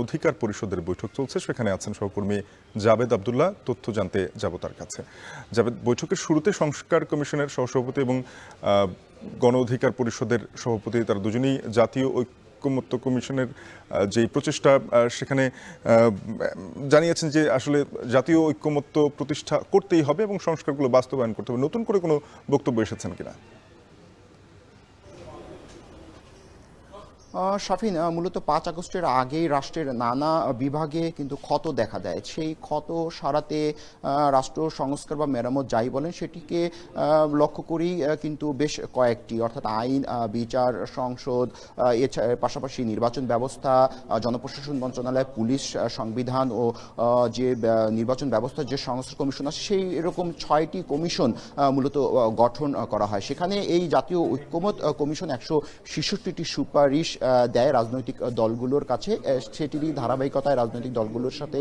অধিকার পরিষদের বৈঠক চলছে, সেখানে আছেন সহকর্মী জাবেদ আব্দুল্লাহ। তথ্য জানতে যাব তার কাছে। জাবেদ, বৈঠকের শুরুতে সংস্কার কমিশনের সহসভাপতি এবং গণ অধিকার পরিষদের সভাপতি, তারা দুজনেই জাতীয় ঐক্যমত্য কমিশনের যে প্রচেষ্টা সেখানে জানিয়েছেন যে আসলে জাতীয় ঐক্যমত্য প্রতিষ্ঠা করতেই হবে এবং সংস্কারগুলো বাস্তবায়ন করতে হবে। নতুন করে কোনো বক্তব্য এসেছেন কিনা? শাফিন, মূলত ৫ আগস্টের আগেই রাষ্ট্রের নানা বিভাগে কিন্তু ক্ষত দেখা দেয়। সেই ক্ষত সারাতে রাষ্ট্র সংস্কার বা মেরামত যাই বলেন সেটিকে লক্ষ্য করেই কিন্তু বেশ কয়েকটি, অর্থাৎ আইন, বিচার, সংসদ, এছাড়া পাশাপাশি নির্বাচন ব্যবস্থা, জনপ্রশাসন মন্ত্রণালয়, পুলিশ, সংবিধান ও যে নির্বাচন ব্যবস্থার যে সংস্কার কমিশন আছে সেই এরকম ৬টি কমিশন মূলত গঠন করা হয়। সেখানে এই জাতীয় ঐক্যমত কমিশন ১৬৬টি সুপারিশ দেয় রাজনৈতিক দলগুলোর কাছে। সেটিরই ধারাবাহিকতায় রাজনৈতিক দলগুলোর সাথে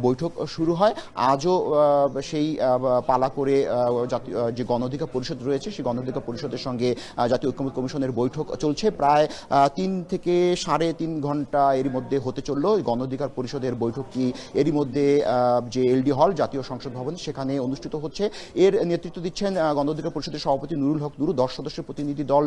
বৈঠক শুরু হয়। আজও সেই পালা করে জাতীয় যে গণ অধিকার পরিষদ রয়েছে সেই গণ অধিকার পরিষদের সঙ্গে জাতীয় ঐক্যমত্য কমিশনের বৈঠক চলছে। প্রায় ৩ থেকে ৩.৫ ঘন্টা এর মধ্যে হতে চলল গণ অধিকার পরিষদের বৈঠকটি। এরই মধ্যে যে এলডি হল জাতীয় সংসদ ভবন সেখানে অনুষ্ঠিত হচ্ছে। এর নেতৃত্ব দিচ্ছেন গণ অধিকার পরিষদের সভাপতি নুরুল হক নুরু। ১০ সদস্যের প্রতিনিধি দল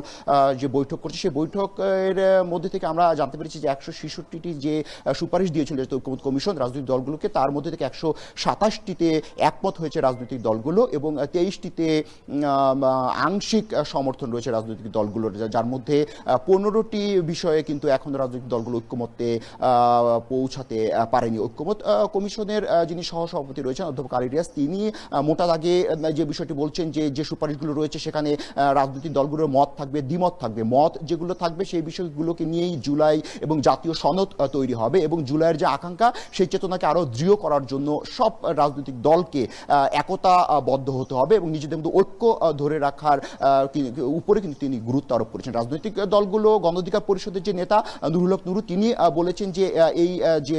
যে বৈঠক করছে সেই বৈঠকের মধ্যে থেকে আমরা জানতে পেরেছি যে ১৬৬টি যে সুপারিশ দিয়েছিল ঐক্যমত্য কমিশন রাজনৈতিক দলগুলোকে, তার মধ্যে থেকে ১২৭টিতে একমত হয়েছে রাজনৈতিক দলগুলো এবং ২৩টিতে আংশিক সমর্থন রয়েছে রাজনৈতিক দলগুলোর, যার মধ্যে ১৫টি বিষয়ে কিন্তু এখন রাজনৈতিক দলগুলো ঐক্যমত্যে পৌঁছাতে পারেনি। ঐক্যমত কমিশনের যিনি সহসভাপতি রয়েছেন অধ্যাপক আলী রিয়াজ, তিনি মোটা দাগে যে বিষয়টি বলছেন যে সুপারিশগুলো রয়েছে সেখানে রাজনৈতিক দলগুলোর মত থাকবে, দ্বিমত থাকবে। মত যেগুলো থাকবে সেই বিষয়গুলোকে নিয়েই জুলাই এবং জাতীয় সনদ তৈরি হবে এবং জুলাইয়ের যে আকাঙ্ক্ষা সেই চেতনাকে আরও দৃঢ় করার জন্য সব রাজনৈতিক দলকে একতাবদ্ধ হতে হবে এবং নিজেদের মধ্যে ঐক্য ধরে রাখার উপরে কিন্তু তিনি গুরুত্ব আরোপ করেছেন। রাজনৈতিক দলগুলো গণ অধিকার পরিষদের যে নেতা নুরুল হক নুরু, তিনি বলেছেন যে এই যে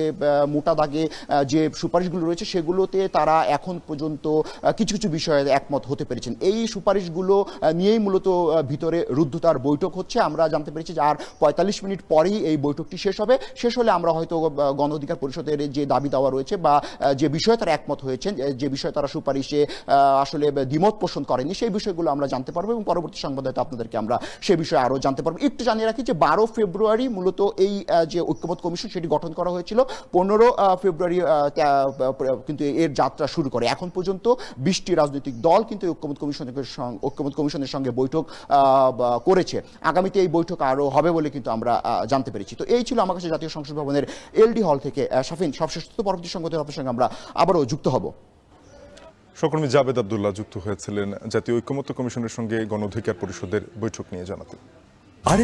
মোটা দাগে যে সুপারিশগুলো রয়েছে সেগুলোতে তারা এখন পর্যন্ত কিছু কিছু বিষয়ে একমত হতে পেরেছেন। এই সুপারিশগুলো নিয়েই মূলত ভিতরে রুদ্ধতার বৈঠক হচ্ছে। আমরা জানতে পেরেছি যে আর ৪৫ মিনিট পরেই এই বৈঠকটি শেষ হবে। শেষ হলে আমরা হয়তো গণ অধিকার পরিষদের যে দাবি দাওয়া রয়েছে বা যে বিষয়ে তারা একমত হয়েছেন, যে বিষয়ে তারা সুপারিশে আসলে দ্বিমত পোষণ করেনি সেই বিষয়গুলো আমরা জানতে পারবো এবং পরবর্তী সংবাদে আপনাদেরকে আমরা সে বিষয়ে আরও জানতে পারবো। একটু জানিয়ে রাখি যে ১২ ফেব্রুয়ারি মূলত এই যে ঐক্যমত কমিশন সেটি গঠন করা হয়েছিল। ১৫ ফেব্রুয়ারি কিন্তু এর যাত্রা শুরু করে। এখন পর্যন্ত ২০টি রাজনৈতিক দল কিন্তু ঐক্যমত কমিশনের সঙ্গে বৈঠক করেছে। আগামীতে এই বৈঠক আরও হবে বলে কিন্তু আমরা জানতে পেরেছি। তো এই ছিল আমার কাছে জাতীয় সংসদ ভবনের এলডি হল থেকে। শাফিন, সবশেষ পরবর্তী সংবাদে আপনার সঙ্গে আমরা আবারও যুক্ত হব। সহকর্মী জাবেদ আব্দুল্লাহ যুক্ত হয়েছিলেন জাতীয় ঐক্যমত্য কমিশনের সঙ্গে গণ অধিকার পরিষদের বৈঠক নিয়ে জানাতে।